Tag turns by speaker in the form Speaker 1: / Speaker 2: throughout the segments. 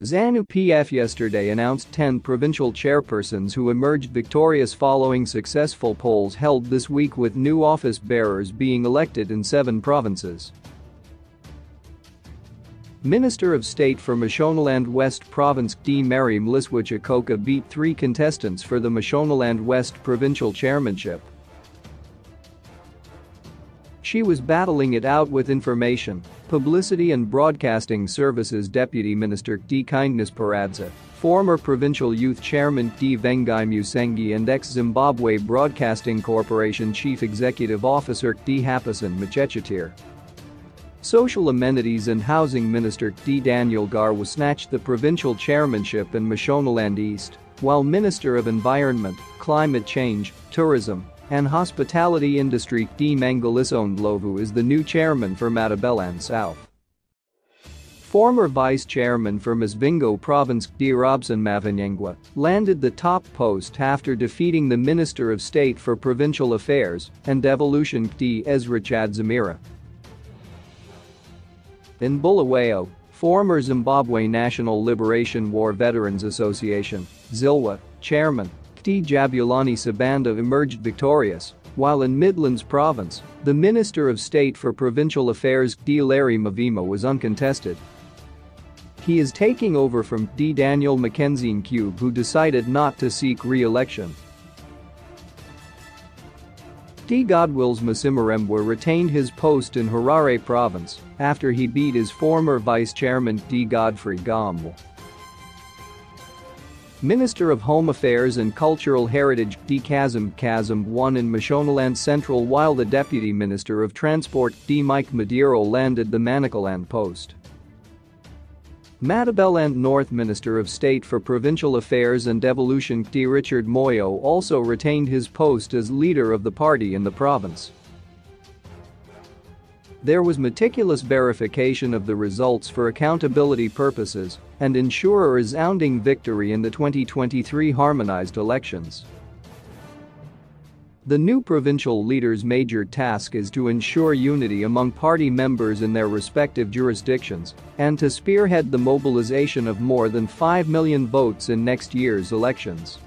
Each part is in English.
Speaker 1: Zanu PF yesterday announced 10 provincial chairpersons who emerged victorious following successful polls held this week, with new office bearers being elected in 7 provinces. Minister of State for Mashonaland West Province D. Mary Mliswichikoka beat 3 contestants for the Mashonaland West provincial chairmanship. She was battling it out with Information, Publicity and Broadcasting Services Deputy Minister D. Kindness Paradza, former Provincial Youth Chairman D. Vengai Musengi, and ex-Zimbabwe Broadcasting Corporation Chief Executive Officer D. Hapasan Machechitir. Social Amenities and Housing Minister D. Daniel Garwa snatched the provincial chairmanship in Mashonaland East, while Minister of Environment, Climate Change, Tourism and Hospitality Industry D. Mangalisone Ndlovu is the new chairman for Matabeleland South. Former vice chairman for Masvingo Province D. Robson Mavanyengwa landed the top post after defeating the Minister of State for Provincial Affairs and Devolution D. Ezra Chadzamira. In Bulawayo, former Zimbabwe National Liberation War Veterans Association (ZILWA) chairman D. Jabulani Sibanda emerged victorious, while in Midlands Province, the Minister of State for Provincial Affairs D. Larry Mavima was uncontested. He is taking over from D. Daniel Mackenzie Cube, who decided not to seek re-election. D. Godwills Masimarembwa retained his post in Harare Province after he beat his former vice chairman D. Godfrey Gamble. Minister of Home Affairs and Cultural Heritage D. Kazim won in Mashonaland Central, while the Deputy Minister of Transport D. Mike Madiro landed the Manicaland post. Matabeleland North Minister of State for Provincial Affairs and Devolution D. Richard Moyo also retained his post as leader of the party in the province. There was meticulous verification of the results for accountability purposes and ensure a resounding victory in the 2023 harmonized elections. The new provincial leader's major task is to ensure unity among party members in their respective jurisdictions and to spearhead the mobilization of more than 5 million votes in next year's elections.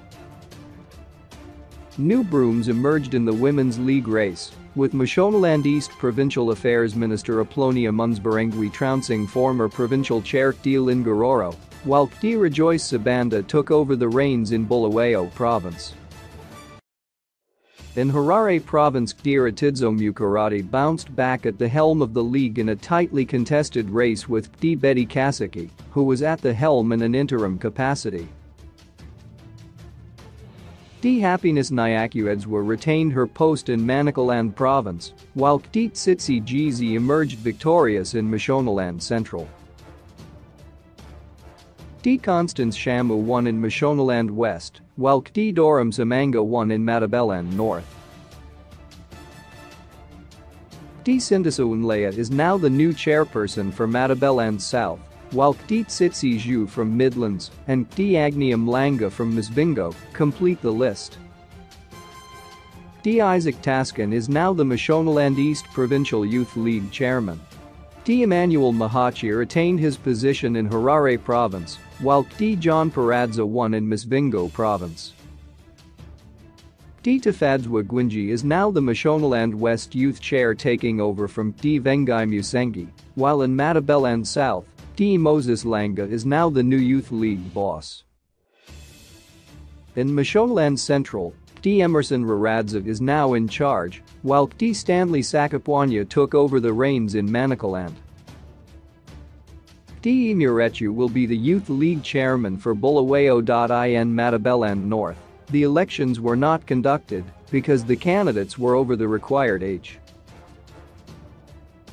Speaker 1: New brooms emerged in the Women's League race, with Mashonaland East Provincial Affairs Minister Aplonia Munsbarengwi trouncing former Provincial Chair D. Lingaroro, while D. Rejoice Sibanda took over the reins in Bulawayo Province. In Harare Province, D. Ratidzo Mukarati bounced back at the helm of the league in a tightly contested race with D. Betty Kasiki, who was at the helm in an interim capacity. D. Happiness Nyakuedzwa retained her post in Manicaland Province, while D. Tsitsi Jeezy emerged victorious in Mashonaland Central. D. Constance Shamu won in Mashonaland West, while D. Doram Samanga won in Matabeleland North. D. Sindasa Unlaya is now the new chairperson for Matabeleland South, while D. Tsitsi Zhu from Midlands and D. Agni Mlanga from Masvingo complete the list. D. Isaac Taskin is now the Mashonaland East Provincial Youth League chairman. D. Emmanuel Mahachi retained his position in Harare Province, while D. John Paradza won in Masvingo Province. D. Tafadzwa Gwinji is now the Mashonaland West Youth Chair, taking over from D. Vengai Musengi, while in Matabeleland South, D. Moses Langa is now the new Youth League boss. In Mashonaland Central, D. Emerson Raradza is now in charge, while D. Stanley Sakapwanya took over the reins in Manicaland. D. Murechu will be the Youth League chairman for Bulawayo.in Matabeleland North. The elections were not conducted because the candidates were over the required age.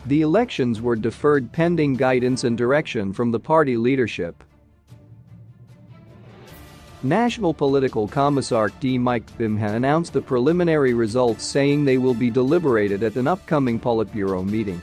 Speaker 1: The elections were deferred pending guidance and direction from the party leadership. National Political Commissar D. Mike Bimha announced the preliminary results, saying they will be deliberated at an upcoming Politburo meeting.